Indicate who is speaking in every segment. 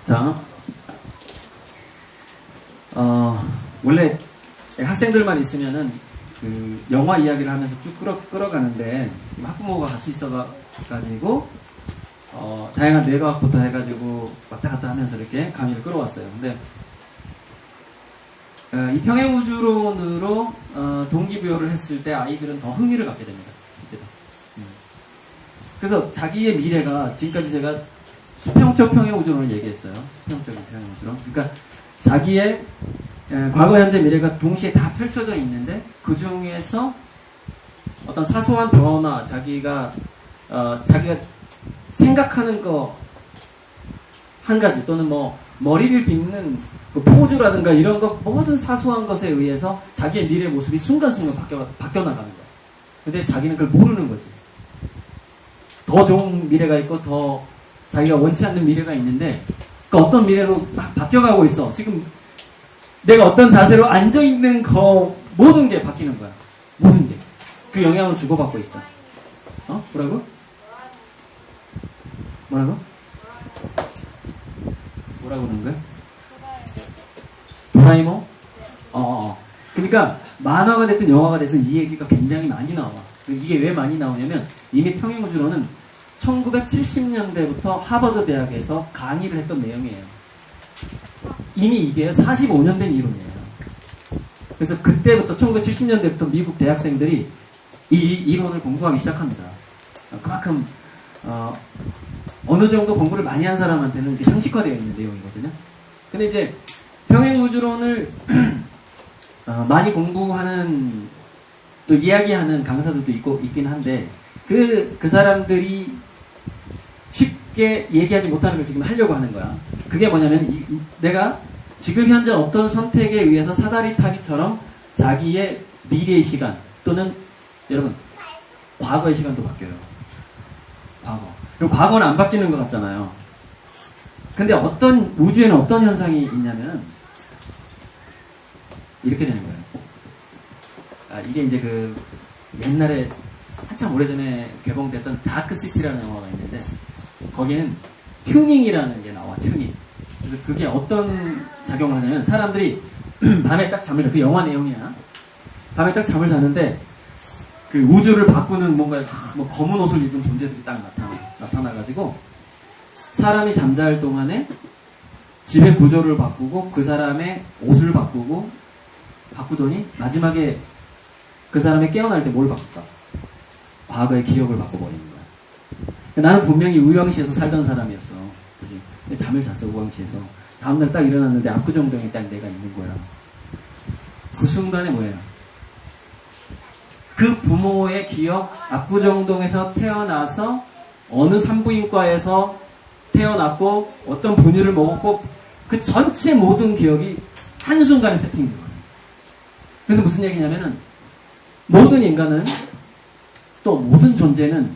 Speaker 1: 자, 원래 학생들만 있으면은 그 영화 이야기를 하면서 쭉 끌어가는데 지금 학부모가 같이 있어가지고 다양한 뇌과학부터 해가지고 왔다 갔다 하면서 이렇게 강의를 끌어왔어요. 근데 이 평행우주론으로 동기부여를 했을 때 아이들은 더 흥미를 갖게 됩니다. 이때도. 그래서 자기의 미래가 지금까지 제가 수평적 평행우주론을 얘기했어요. 수평적인 평행우주론. 그러니까 자기의 과거, 현재, 미래가 동시에 다 펼쳐져 있는데 그 중에서 어떤 사소한 변화, 자기가 생각하는 거 한 가지 또는 뭐 머리를 빗는 그 포즈라든가 이런 것 모든 사소한 것에 의해서 자기의 미래 모습이 순간순간 바뀌어 나가는 거야. 근데 자기는 그걸 모르는 거지. 더 좋은 미래가 있고 더 자기가 원치 않는 미래가 있는데 그 어떤 미래로 막 바뀌어가고 있어. 지금 내가 어떤 자세로 앉아있는 거 모든 게 바뀌는 거야. 모든 게. 그 영향을 주고받고 있어. 뭐라고? 뭐라고? 뭐라고 그러는 거야? 도라에몽? 그러니까 만화가 됐든 영화가 됐든 이 얘기가 굉장히 많이 나와. 이게 왜 많이 나오냐면 이미 평행우주론은 1970년대부터 하버드 대학에서 강의를 했던 내용이에요. 이미 이게 45년 된 이론이에요. 그래서 그때부터 1970년대부터 미국 대학생들이 이 이론을 공부하기 시작합니다. 그만큼 어느 정도 공부를 많이 한 사람한테는 이게 상식화되어 있는 내용이거든요. 근데 이제 평행우주론을 많이 공부하는 또 이야기하는 강사들도 있긴 한데 그 사람들이 쉽게 얘기하지 못하는 걸 지금 하려고 하는 거야. 그게 뭐냐면 내가 지금 현재 어떤 선택에 의해서 사다리 타기처럼 자기의 미래의 시간 또는 여러분 과거의 시간도 바뀌어요. 과거. 그리고 과거는 안 바뀌는 것 같잖아요. 근데 우주에는 어떤 현상이 있냐면 이렇게 되는 거예요. 이게 이제 그 옛날에 한참 오래전에 개봉됐던 다크시티라는 영화가 있는데 거기는 튜닝이라는 게 나와. 튜닝. 그래서 그게 어떤 작용을 하냐면 사람들이 밤에 딱 잠을 자. 그 영화 내용이야. 밤에 딱 잠을 자는데 그 우주를 바꾸는 뭔가 뭐 검은 옷을 입은 존재들이 딱 나타나가지고 사람이 잠잘 동안에 집의 구조를 바꾸고 그 사람의 옷을 바꾸더니 마지막에 그 사람이 깨어날 때 뭘 바꿀까? 과거의 기억을 바꿔버리는 거야. 나는 분명히 의왕시에서 살던 사람이었어. 그치? 근데 잠을 잤어, 의왕시에서. 다음날 딱 일어났는데 압구정동에 딱 내가 있는 거야. 그 순간에 뭐예요? 그 부모의 기억, 압구정동에서 태어나서 어느 산부인과에서 태어났고 어떤 분유를 먹었고 그 전체 모든 기억이 한순간에 세팅된 거예요. 그래서 무슨 얘기냐면은 모든 인간은 또 모든 존재는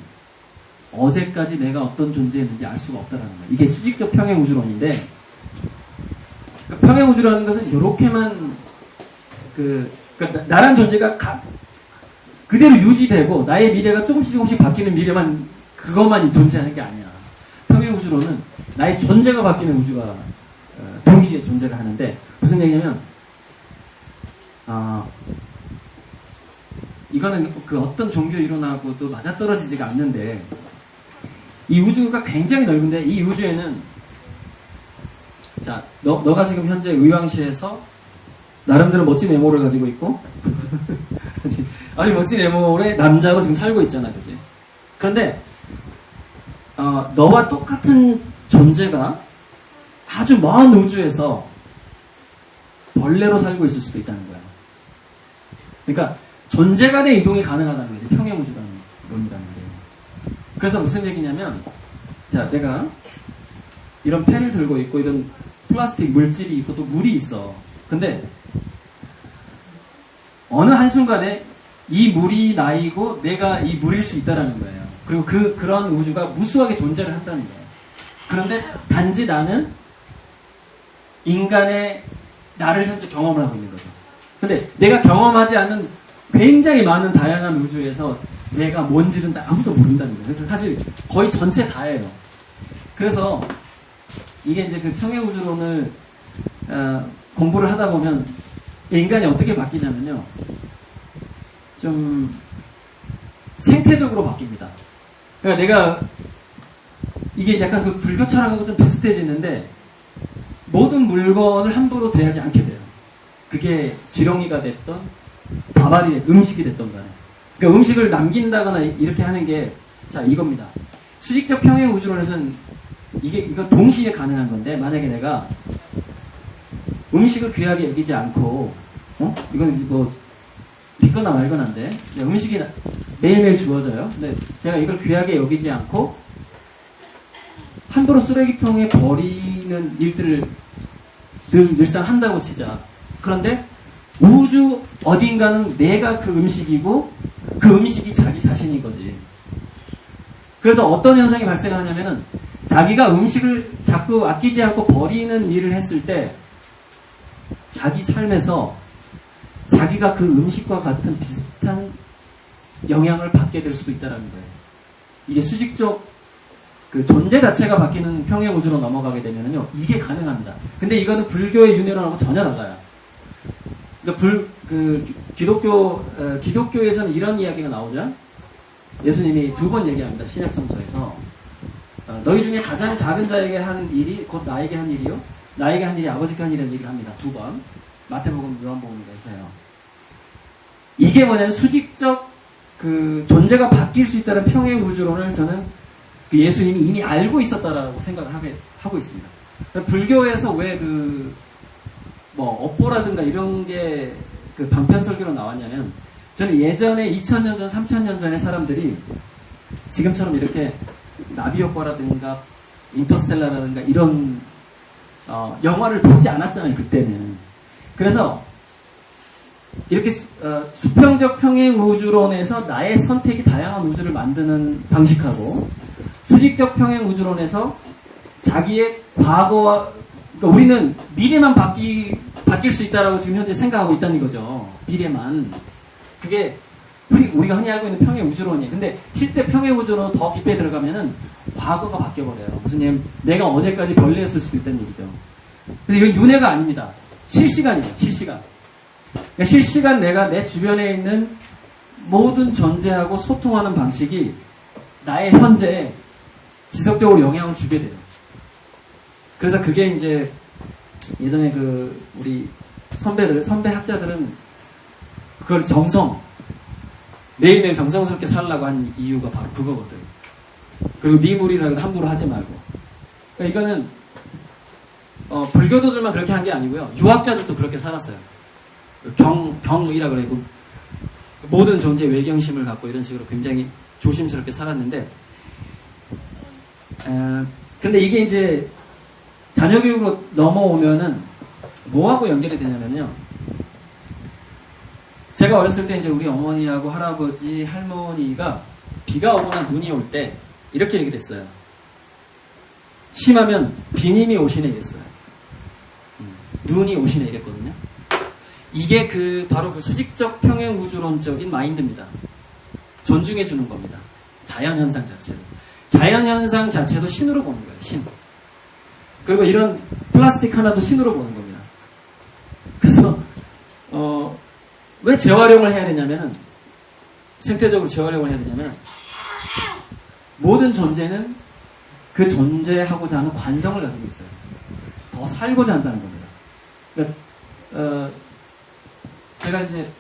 Speaker 1: 어제까지 내가 어떤 존재였는지 알 수가 없다는 거예요. 이게 수직적 평행우주론인데 평행우주라는 것은 이렇게만 그러니까 나란 존재가 그대로 유지되고 나의 미래가 조금씩 바뀌는 미래만 그것만이 존재하는 게 아니야. 평행우주론은 나의 존재가 바뀌는 우주가 동시에 존재를 하는데 무슨 얘기냐면 이거는 그 어떤 종교 이론하고도 맞아떨어지지가 않는데 이 우주가 굉장히 넓은데 이 우주에는 자 너가 지금 현재 의왕시에서 나름대로 멋진 외모를 가지고 있고 아니 멋진 외모의 남자로 지금 살고 있잖아, 그지? 그런데 너와 똑같은 존재가 아주 먼 우주에서 벌레로 살고 있을 수도 있다는 거야. 그러니까 존재 간의 이동이 가능하다는 거지. 평행우주라는 론이라는 게. 그래서 무슨 얘기냐면 자 내가 이런 펜을 들고 있고 이런 플라스틱 물질이 있고 또 물이 있어. 근데 어느 한순간에 이 물이 나이고 내가 이 물일 수 있다라는 거예요. 그리고 그런 우주가 무수하게 존재를 한다는 거예요. 그런데 단지 나는 인간의 나를 현재 경험을 하고 있는 거죠. 근데 내가 경험하지 않는 굉장히 많은 다양한 우주에서 내가 뭔지는 아무도 모른다는 거예요. 그래서 사실 거의 전체 다예요. 그래서 이게 이제 그 평행우주론을 공부를 하다 보면 인간이 어떻게 바뀌냐면요. 좀 생태적으로 바뀝니다. 그러니까 내가 이게 약간 그 불교 철학하고 좀 비슷해지는데 모든 물건을 함부로 대하지 않게 돼요. 그게 지렁이가 됐던 다발이 음식이 됐던 간에. 그러니까 음식을 남긴다거나 이렇게 하는 게 자 이겁니다. 수직적 평행우주론에서는 이건 동시에 가능한 건데 만약에 내가 음식을 귀하게 여기지 않고 이건 뭐 믿거나 말거나인데 음식이 매일매일 주어져요. 근데 제가 이걸 귀하게 여기지 않고 함부로 쓰레기통에 버리는 일들을 늘상 한다고 치자. 그런데 우주 어딘가는 내가 그 음식이고 그 음식이 자기 자신인 거지. 그래서 어떤 현상이 발생하냐면은 자기가 음식을 자꾸 아끼지 않고 버리는 일을 했을 때 자기 삶에서 자기가 그 음식과 같은 비슷한 영향을 받게 될 수도 있다는 거예요. 이게 수직적 그 존재 자체가 바뀌는 평행우주로 넘어가게 되면요, 이게 가능합니다. 근데 이거는 불교의 윤회론하고 전혀 달라요. 그러니까 기독교에서는 이런 이야기가 나오죠. 예수님이 2번 얘기합니다. 신약성서에서 너희 중에 가장 작은 자에게 한 일이 곧 나에게 한 일이요, 나에게 한 일이 아버지께 한 일이라는 얘기를 합니다. 2번. 마태복음, 요한복음에서요. 이게 뭐냐면 수직적 그 존재가 바뀔 수 있다는 평행우주론을 저는 그 예수님이 이미 알고 있었다라고 생각을 하고 있습니다. 불교에서 왜 업보라든가 이런 게 그 방편설교로 나왔냐면, 저는 예전에 2000년 전, 3000년 전에 사람들이 지금처럼 이렇게 나비효과라든가 인터스텔라라든가 이런 영화를 보지 않았잖아요, 그때는. 그래서 이렇게 수평적 평행우주론에서 나의 선택이 다양한 우주를 만드는 방식하고, 수직적 평행우주론에서 자기의 과거와, 그러니까 우리는 미래만 바뀔 수 있다라고 지금 현재 생각하고 있다는 거죠. 미래만. 그게 우리가 흔히 알고 있는 평행우주론이에요. 근데 실제 평행우주론은 더 깊게 들어가면은 과거가 바뀌어버려요. 무슨 얘기냐면 내가 어제까지 벌레였을 수도 있다는 얘기죠. 그래서 이건 윤회가 아닙니다. 실시간이에요. 실시간. 그러니까 실시간 내가 내 주변에 있는 모든 존재하고 소통하는 방식이 나의 현재에 지속적으로 영향을 주게 돼요. 그래서 그게 이제 예전에 우리 선배 학자들은 그걸 매일매일 정성스럽게 살라고 한 이유가 바로 그거거든. 그리고 미물이라고 함부로 하지 말고. 그러니까 이거는 불교도들만 그렇게 한 게 아니고요. 유학자들도 그렇게 살았어요. 경이라 그러고 모든 존재의 외경심을 갖고 이런 식으로 굉장히 조심스럽게 살았는데, 근데 이게 이제 자녀교육으로 넘어오면은 뭐하고 연결이 되냐면요. 제가 어렸을 때 이제 우리 어머니하고 할아버지, 할머니가 비가 오거나 눈이 올 때 이렇게 얘기를 했어요. 심하면 비님이 오시네 이랬어요. 눈이 오시네 이랬거든요. 이게 바로 그 수직적 평행우주론적인 마인드입니다. 존중해 주는 겁니다. 자연현상 자체로. 자연현상 자체도 신으로 보는 거예요. 신. 그리고 이런 플라스틱 하나도 신으로 보는 겁니다. 그래서 왜 재활용을 해야 되냐면은, 생태적으로 재활용을 해야 되냐면, 모든 존재는 그 존재하고자 하는 관성을 가지고 있어요. 더 살고자 한다는 겁니다. 그러니까 제가 이제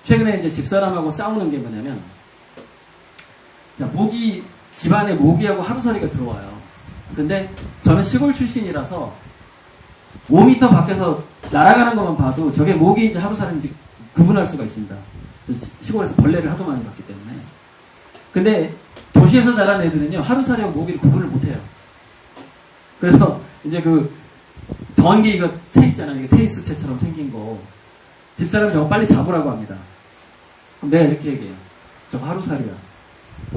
Speaker 1: 최근에 이제 집사람하고 싸우는 게 뭐냐면, 자, 집안에 모기하고 하루살이가 들어와요. 근데 저는 시골 출신이라서 5m 밖에서 날아가는 것만 봐도 저게 모기인지 하루살인지 구분할 수가 있습니다. 시골에서 벌레를 하도 많이 봤기 때문에. 근데 도시에서 자란 애들은요, 하루살이하고 모기를 구분을 못해요. 그래서 이제 전기 이거 채 있잖아요. 이게 테니스 채처럼 생긴 거. 집사람이 저거 빨리 잡으라고 합니다. 그럼 내가 이렇게 얘기해요. 저거 하루살이야.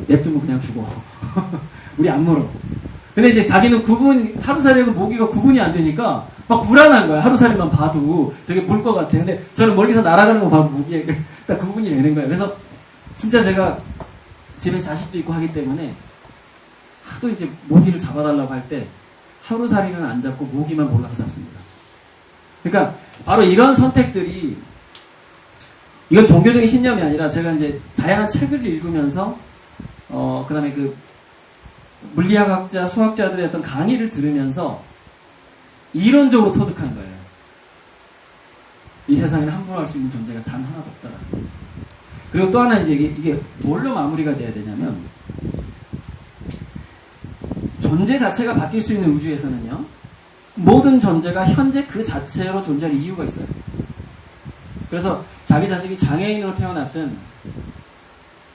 Speaker 1: 냅두면 그냥 죽어. 우리 안 물어. 근데 이제 자기는 하루살이하고 모기가 구분이 안 되니까 막 불안한 거야. 하루살이만 봐도 저게 물 것 같아. 근데 저는 멀리서 날아가는 거 봐도 모기에 딱 구분이 되는 거예요. 그래서 진짜 제가 집에 자식도 있고 하기 때문에 하도 이제 모기를 잡아달라고 할 때 하루살이는 안 잡고 모기만 몰라서 잡습니다. 그러니까 바로 이런 선택들이, 이건 종교적인 신념이 아니라 제가 이제 다양한 책을 읽으면서 그 다음에 그 물리학자, 수학자들의 어떤 강의를 들으면서 이론적으로 터득한 거예요. 이 세상에는 함부로 할 수 있는 존재가 단 하나도 없더라. 그리고 또 하나 이제 이게 뭘로 마무리가 돼야 되냐면, 존재 자체가 바뀔 수 있는 우주에서는요, 모든 존재가 현재 그 자체로 존재할 이유가 있어요. 그래서 자기 자식이 장애인으로 태어났든,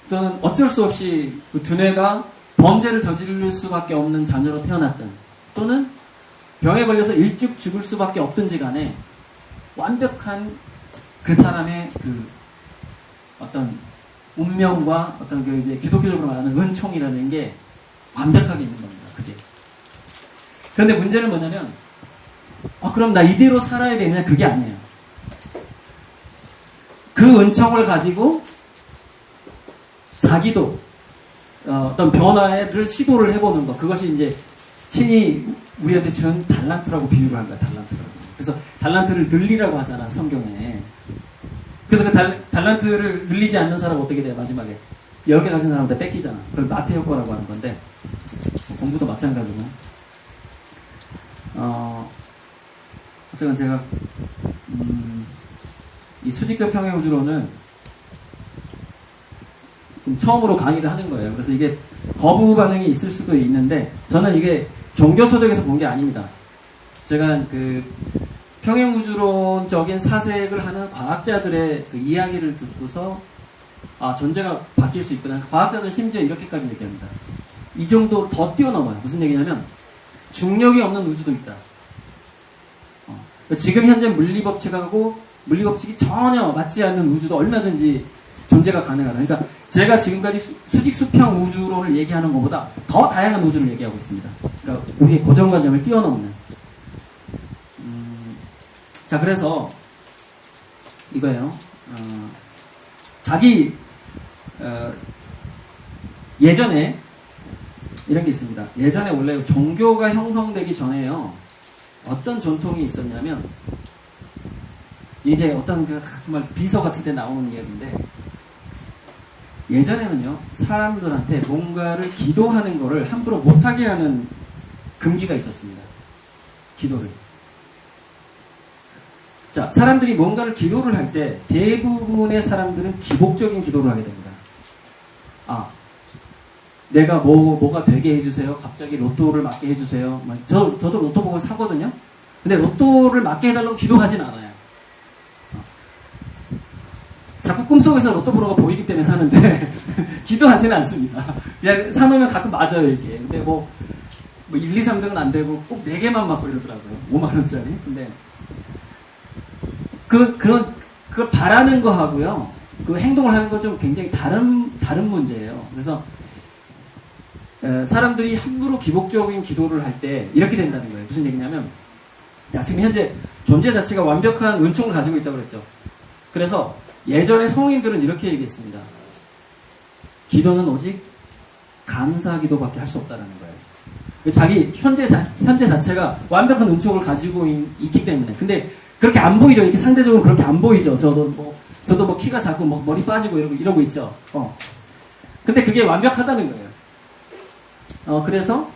Speaker 1: 또는 어쩔 수 없이 그 두뇌가 범죄를 저지를 수밖에 없는 자녀로 태어났든, 또는 병에 걸려서 일찍 죽을 수밖에 없든지 간에 완벽한 그 사람의 그 어떤 운명과 어떤 그 이제 기독교적으로 말하는 은총이라는 게 완벽하게 있는 겁니다. 그게. 그런데 문제는 뭐냐면, 그럼 나 이대로 살아야 되느냐? 그게 아니에요. 그 은총을 가지고 자기도 어떤 변화를 시도를 해보는 것, 그것이 이제 신이 우리한테 준 달란트라고 비유를 한 거야. 달란트라고. 그래서 달란트를 늘리라고 하잖아, 성경에. 그래서 그 달란트를 늘리지 않는 사람은 어떻게 돼요? 마지막에 10개 가진 사람한테 뺏기잖아. 그걸 나태 효과라고 하는 건데, 공부도 마찬가지고. 어쨌든 제가 이 수직적 평행 우주론은 지금 처음으로 강의를 하는 거예요. 그래서 이게 거부 반응이 있을 수도 있는데, 저는 이게 종교 서적에서 본 게 아닙니다. 제가 그 평행 우주론적인 사색을 하는 과학자들의 그 이야기를 듣고서 존재가 바뀔 수 있구나. 과학자들은 심지어 이렇게까지 얘기합니다. 이 정도 더 뛰어넘어요. 무슨 얘기냐면, 중력이 없는 우주도 있다. 지금 현재 물리법칙하고 물리법칙이 전혀 맞지 않는 우주도 얼마든지 존재가 가능하다. 그러니까 제가 지금까지 수직 수평 우주론을 얘기하는 것보다 더 다양한 우주를 얘기하고 있습니다. 그러니까 우리의 고정관념을 뛰어넘는. 자, 그래서 이거예요. 예전에 이런 게 있습니다. 예전에 원래 종교가 형성되기 전에요, 어떤 전통이 있었냐면, 이제 어떤 그 정말 비서 같은 데 나오는 이야기인데, 예전에는요, 사람들한테 뭔가를 기도하는 거를 함부로 못하게 하는 금기가 있었습니다. 기도를. 자, 사람들이 뭔가를 기도를 할 때 대부분의 사람들은 기복적인 기도를 하게 됩니다. 내가 뭐가 되게 해주세요. 갑자기 로또를 맞게 해주세요. 저도 로또 보고 사거든요. 근데 로또를 맞게 해달라고 기도하진 않아요. 자꾸 꿈속에서 로또 번호가 보이기 때문에 사는데 기도하지는 않습니다. 그냥 사놓으면 가끔 맞아요, 이게. 근데 뭐 1, 2, 3등은 안 되고 꼭 4개만 맞고 이러더라고요. 5만원짜리. 근데 그걸 바라는 거 하고요, 그 행동을 하는 건 좀 굉장히 다른 문제예요. 그래서 사람들이 함부로 기복적인 기도를 할 때 이렇게 된다는 거예요. 무슨 얘기냐면, 자, 지금 현재 존재 자체가 완벽한 은총을 가지고 있다고 그랬죠. 그래서 예전에 성인들은 이렇게 얘기했습니다. 기도는 오직 감사 기도밖에 할 수 없다는 거예요. 자기 현재 자체가 완벽한 은총을 가지고 있기 때문에. 근데 그렇게 안 보이죠. 이렇게 상대적으로 그렇게 안 보이죠. 저도 뭐 키가 작고 뭐 머리 빠지고 이러고 있죠. 근데 그게 완벽하다는 거예요. 그래서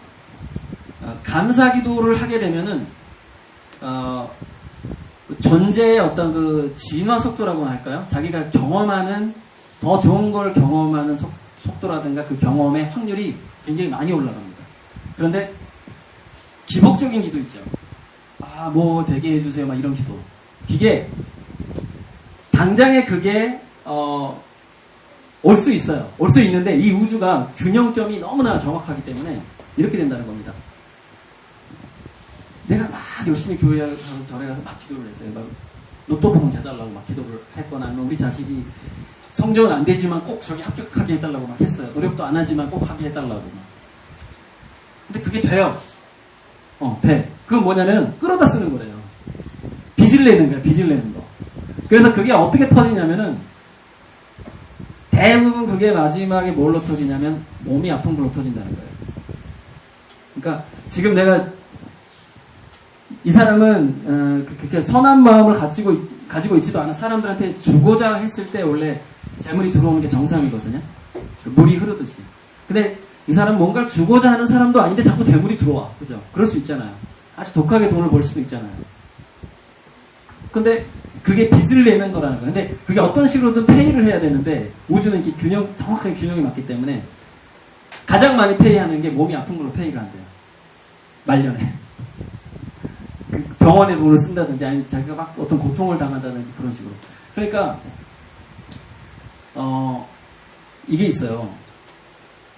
Speaker 1: 감사 기도를 하게 되면은 존재의 어떤 그 진화 속도라고 할까요? 자기가 경험하는, 더 좋은 걸 경험하는 속도라든가 그 경험의 확률이 굉장히 많이 올라갑니다. 그런데 기복적인 기도 있죠. 뭐 되게 해주세요, 막 이런 기도. 이게 당장에 그게 올 수 있어요. 올 수 있는데 이 우주가 균형점이 너무나 정확하기 때문에 이렇게 된다는 겁니다. 내가 막 열심히 교회 가서 절에 가서 막 기도를 했어요. 막 로또 복음 해달라고 막 기도를 했거나, 아니면 우리 자식이 성적은 안 되지만 꼭 저기 합격하게 해달라고 막 했어요. 노력도 안 하지만 꼭 하게 해달라고 막. 근데 그게 돼요. 돼. 그건 뭐냐면 끌어다 쓰는 거래요. 빚을 내는 거야, 빚을 내는 거. 그래서 그게 어떻게 터지냐면은, 대부분 그게 마지막에 뭘로 터지냐면 몸이 아픈 걸로 터진다는 거예요. 그러니까 지금 내가 이 사람은 그렇게 선한 마음을 가지고 있지도 않은 사람들한테 주고자 했을 때 원래 재물이 들어오는 게 정상이거든요. 물이 흐르듯이. 근데 이 사람은 뭔가를 주고자 하는 사람도 아닌데 자꾸 재물이 들어와. 그죠? 그럴 수 있잖아요. 아주 독하게 돈을 벌 수도 있잖아요. 근데 그게 빚을 내는 거라는 거예요. 근데 그게 어떤 식으로든 페이를 해야 되는데 우주는 이렇게 정확하게 균형이 맞기 때문에 가장 많이 페이하는 게 몸이 아픈 걸로 페이가 안 돼요. 말년에. 병원에 돈을 쓴다든지 아니면 자기가 막 어떤 고통을 당한다든지 그런 식으로. 그러니까 이게 있어요.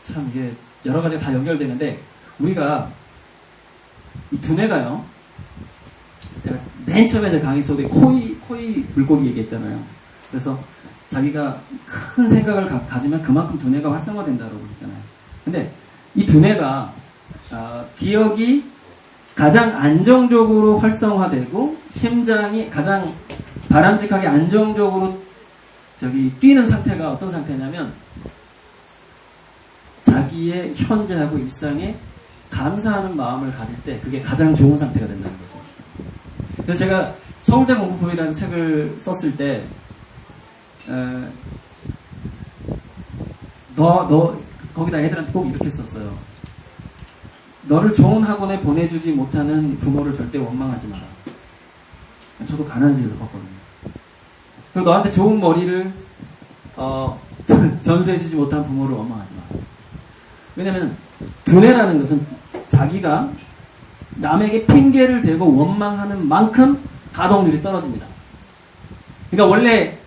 Speaker 1: 참 이게 여러 가지가 다 연결되는데 우리가 이 두뇌가요. 제가 맨 처음에 제 강의 속에 코이 물고기 얘기했잖아요. 그래서 자기가 큰 생각을 가지면 그만큼 두뇌가 활성화된다고 그랬잖아요. 근데 이 두뇌가 기억이 가장 안정적으로 활성화되고 심장이 가장 바람직하게 안정적으로 뛰는 상태가 어떤 상태냐면 자기의 현재하고 일상에 감사하는 마음을 가질 때 그게 가장 좋은 상태가 된다는 거죠. 그래서 제가 서울대 공부법이라는 책을 썼을 때 거기다 애들한테 꼭 이렇게 썼어요. 너를 좋은 학원에 보내주지 못하는 부모를 절대 원망하지 마라. 저도 가난한 집에서 컸거든요. 그리고 너한테 좋은 머리를 전수해주지 못한 부모를 원망하지 마라. 왜냐면 두뇌라는 것은 자기가 남에게 핑계를 대고 원망하는 만큼 가동률이 떨어집니다. 그러니까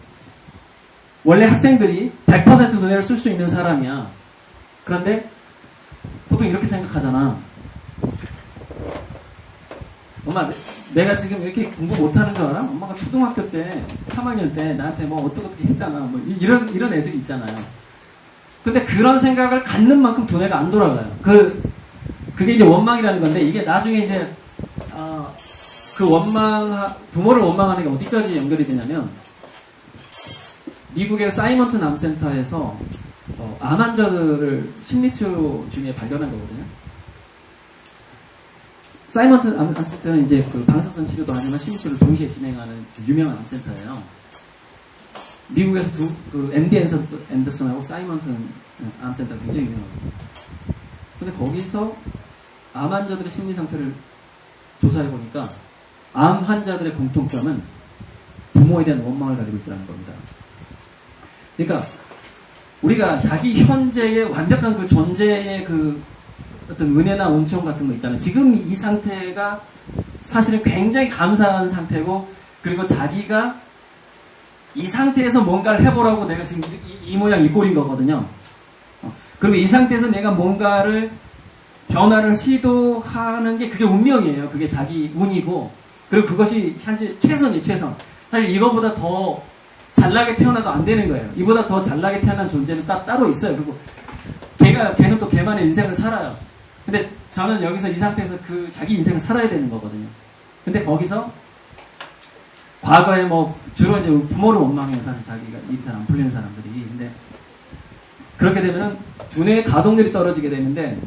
Speaker 1: 원래 학생들이 100% 두뇌를 쓸 수 있는 사람이야. 그런데 보통 이렇게 생각하잖아. 엄마, 내가 지금 이렇게 공부 못하는 줄 알아? 엄마가 초등학교 때, 3학년 때 나한테 뭐 어떻게 했잖아. 뭐 이런 애들이 있잖아요. 근데 그런 생각을 갖는 만큼 두뇌가 안 돌아가요. 그게 이제 원망이라는 건데, 이게 나중에 이제, 부모를 원망하는 게 어디까지 연결이 되냐면, 미국의 사이먼튼 암센터에서 암 환자들을 심리치료 중에 발견한 거거든요. 사이먼튼 암센터는 이제 방사선 치료도 하지만 심리치료를 동시에 진행하는 유명한 암센터예요. 미국에서 MD 앤더슨하고 사이먼튼 암센터가 굉장히 유명하거든요. 근데 거기서 암 환자들의 심리 상태를 조사해 보니까 암 환자들의 공통점은 부모에 대한 원망을 가지고 있다는 겁니다. 그러니까 우리가 자기 현재의 완벽한 그 존재의 어떤 은혜나 은총 같은 거 있잖아요. 지금 이 상태가 사실은 굉장히 감사한 상태고, 그리고 자기가 이 상태에서 뭔가를 해보라고 내가 지금 이 모양 이 꼴인 거거든요. 그리고 이 상태에서 내가 뭔가를 변화를 시도하는 게 그게 운명이에요. 그게 자기 운이고, 그리고 그것이 사실 최선이에요. 최선. 사실 이거보다 더 잘나게 태어나도 안 되는 거예요. 이보다 더 잘나게 태어난 존재는 따로 있어요. 그리고 걔는 또 걔만의 인생을 살아요. 근데 저는 여기서 이 상태에서 자기 인생을 살아야 되는 거거든요. 근데 거기서 과거에 주로 이제 부모를 원망해요. 사실 자기가 일이 잘 안 풀리는 사람들이. 근데 그렇게 되면은 두뇌의 가동률이 떨어지게 되는데,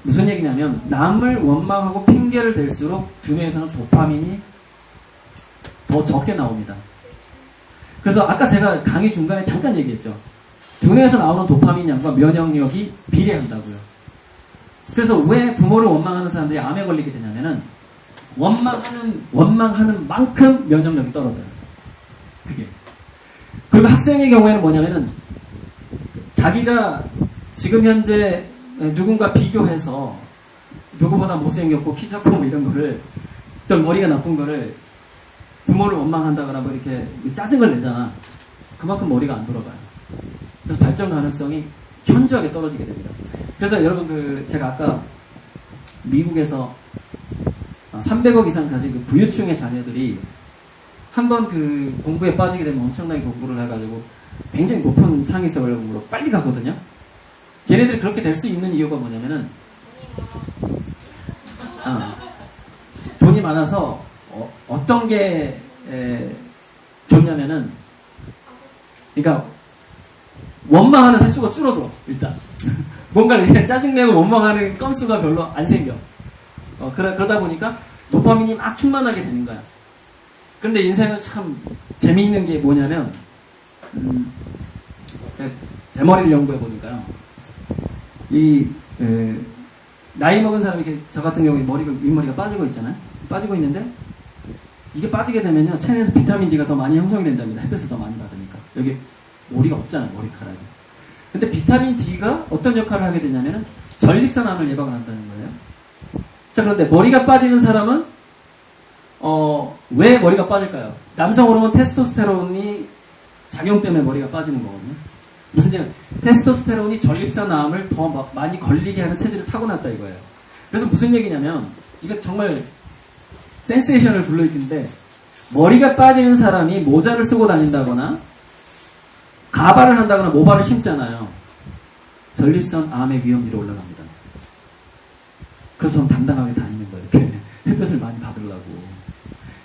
Speaker 1: 무슨 얘기냐면 남을 원망하고 핑계를 댈수록 두뇌에서는 도파민이 더 적게 나옵니다. 그래서 아까 제가 강의 중간에 잠깐 얘기했죠. 두뇌에서 나오는 도파민 양과 면역력이 비례한다고요. 그래서 왜 부모를 원망하는 사람들이 암에 걸리게 되냐면은 원망하는 만큼 면역력이 떨어져요. 그게. 그리고 학생의 경우에는 뭐냐면은 자기가 지금 현재 누군가 비교해서 누구보다 못생겼고 키 작고 뭐 이런 거를, 또 머리가 나쁜 거를 부모를 원망한다거나 뭐 이렇게 짜증을 내잖아. 그만큼 머리가 안 돌아가요. 그래서 발전 가능성이 현저하게 떨어지게 됩니다. 그래서 여러분 제가 아까 미국에서 300억 이상 가진 부유층의 자녀들이 한번 공부에 빠지게 되면 엄청나게 공부를 해가지고 굉장히 높은 창의성을 공부로 빨리 가거든요. 걔네들이 그렇게 될 수 있는 이유가 뭐냐면은 돈이 많아서 어떤 게 좋냐면은, 그러니까 원망하는 횟수가 줄어들어. 일단 뭔가를 짜증내고 원망하는 건수가 별로 안 생겨. 그러다 보니까 도파민이 막 충만하게 되는 거야. 그런데 인생은 참 재미있는 게 뭐냐면, 제가 대머리를 연구해 보니까요. 나이 먹은 사람이 저 같은 경우에 윗머리가 빠지고 있잖아요. 빠지고 있는데, 이게 빠지게 되면요, 체내에서 비타민 D가 더 많이 형성이 된답니다. 햇빛을 더 많이 받으니까. 여기 머리가 없잖아요, 머리카락이. 근데 비타민 D가 어떤 역할을 하게 되냐면은, 전립선암을 예방을 한다는 거예요. 자, 그런데 머리가 빠지는 사람은, 왜 머리가 빠질까요? 남성 호르몬 테스토스테론이 작용 때문에 머리가 빠지는 거거든요. 무슨 얘기냐? 테스토스테론이 전립선암을 더 많이 걸리게 하는 체질을 타고났다 이거예요. 그래서 무슨 얘기냐면, 이거 정말 센세이션을 불러일으키는데, 머리가 빠지는 사람이 모자를 쓰고 다닌다거나, 가발을 한다거나 모발을 심잖아요. 전립선암의 위험률이 올라갑니다. 그래서 좀 당당하게 다니는 거예요. 이렇게 햇볕을 많이 받으려고.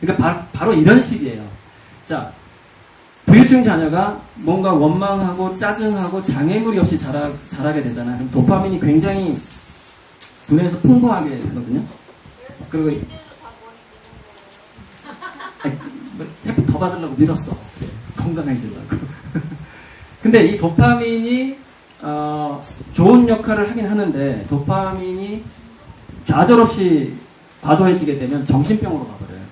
Speaker 1: 그러니까 바로 이런 식이에요. 자, 부유층 자녀가 뭔가 원망하고 짜증하고 장애물이 없이 자라게 되잖아요. 그럼 도파민이 굉장히 두뇌에서 풍부하게 되거든요. 그리고 햇빛 더 받으려고 밀었어. 건강해지려고. 근데 이 도파민이 좋은 역할을 하긴 하는데, 도파민이 좌절없이 과도해지게 되면 정신병으로 가버려요.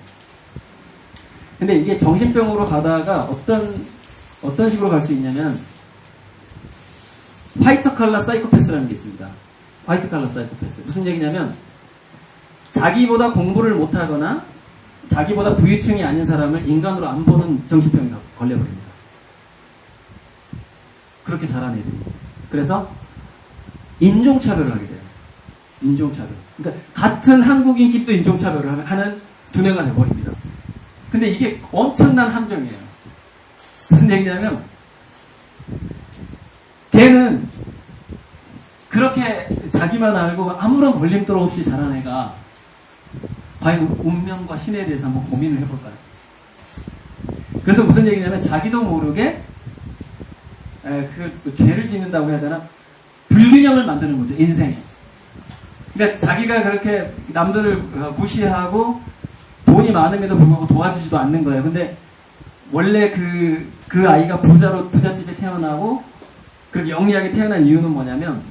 Speaker 1: 근데 이게 정신병으로 가다가 어떤 식으로 갈 수 있냐면, 화이트 칼라 사이코패스라는 게 있습니다. 화이트 칼라 사이코패스. 무슨 얘기냐면, 자기보다 공부를 못하거나, 자기보다 부유층이 아닌 사람을 인간으로 안 보는 정신병이 걸려버립니다. 그렇게 자란 애들이. 그래서, 인종차별을 하게 돼요. 인종차별. 그러니까, 같은 한국인끼리도 인종차별을 하는 두뇌가 돼버립니다. 근데 이게 엄청난 함정이에요. 무슨 얘기냐면, 걔는 그렇게 자기만 알고 아무런 걸림돌 없이 자란 애가 과연 운명과 신에 대해서 한번 고민을 해볼까요? 그래서 무슨 얘기냐면, 자기도 모르게 죄를 짓는다고 해야 되나? 불균형을 만드는 거죠, 인생에. 그러니까 자기가 그렇게 남들을 무시하고 돈이 많음에도 불구하고 도와주지도 않는 거예요. 근데 원래 그 아이가 부잣집에 태어나고 그렇게 영리하게 태어난 이유는 뭐냐면,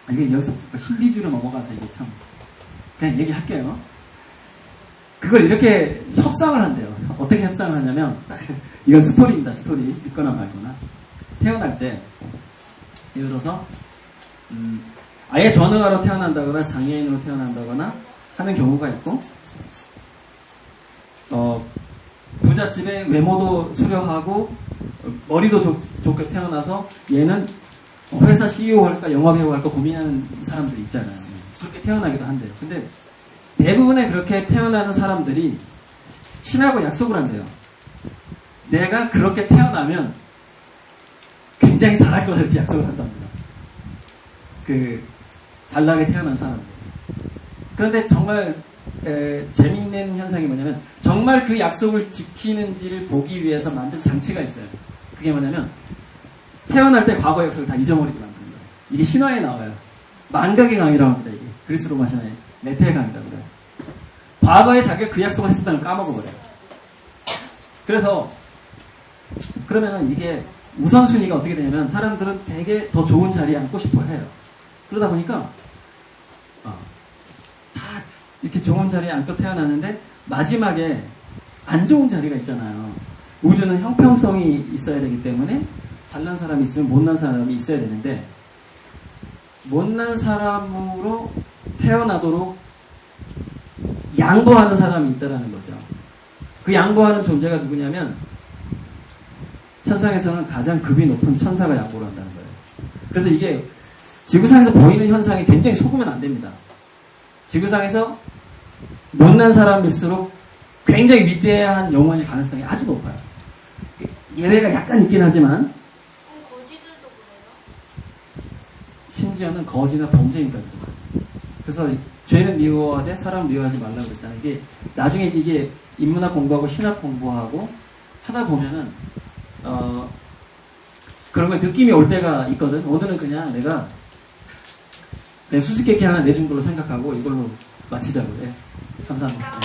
Speaker 1: 이게 여기서 신비주의로 넘어가서 이게 참 그냥 얘기할게요. 그걸 이렇게 협상을 한대요. 어떻게 협상을 하냐면, 이건 스토리입니다. 스토리. 믿거나 말거나. 태어날 때 예를 들어서 아예 전응아로 태어난다거나 장애인으로 태어난다거나 하는 경우가 있고, 부잣집에 외모도 수려하고 머리도 좋게 태어나서 얘는 회사 CEO 할까 영화배우 할까 고민하는 사람들이 있잖아요. 그렇게 태어나기도 한대요. 근데 대부분의 그렇게 태어나는 사람들이 신하고 약속을 한대요. 내가 그렇게 태어나면 굉장히 잘할 거다 이렇게 약속을 한답니다. 잘나게 태어난 사람들. 그런데 정말 재밌는 현상이 뭐냐면, 정말 그 약속을 지키는지를 보기 위해서 만든 장치가 있어요. 그게 뭐냐면, 태어날 때 과거 역사를 다 잊어버리게 만드는 거예요. 이게 신화에 나와요. 만각의 강이라고 합니다. 이게 그리스 로마 신화에 메테의 강이라고 그래요. 과거에 자기가 그 약속을 했었다는 걸 까먹어버려요. 그래서 그러면은 이게 우선순위가 어떻게 되냐면, 사람들은 되게 더 좋은 자리에 앉고 싶어 해요. 그러다 보니까 다 이렇게 좋은 자리에 앉고 태어났는데 마지막에 안 좋은 자리가 있잖아요. 우주는 형평성이 있어야 되기 때문에 잘난 사람이 있으면 못난 사람이 있어야 되는데, 못난 사람으로 태어나도록 양보하는 사람이 있다라는 거죠. 그 양보하는 존재가 누구냐면, 천상에서는 가장 급이 높은 천사가 양보를 한다는 거예요. 그래서 이게 지구상에서 보이는 현상이 굉장히 속으면 안 됩니다. 지구상에서 못난 사람일수록 굉장히 위대한 영혼일 가능성이 아주 높아요. 예외가 약간 있긴 하지만,
Speaker 2: 거지들도 그래요?
Speaker 1: 심지어는 거지나 범죄인까지도 그래요. 그래서 죄는 미워하되 사람 미워하지 말라고 그랬잖아요. 이게 나중에 이게 인문학 공부하고 신학 공부하고 하다 보면은 그런 거 느낌이 올 때가 있거든. 오늘은 그냥 내가 수수께끼 하나 내준 걸로 생각하고 이걸로 마치자고 해. 감사합니다.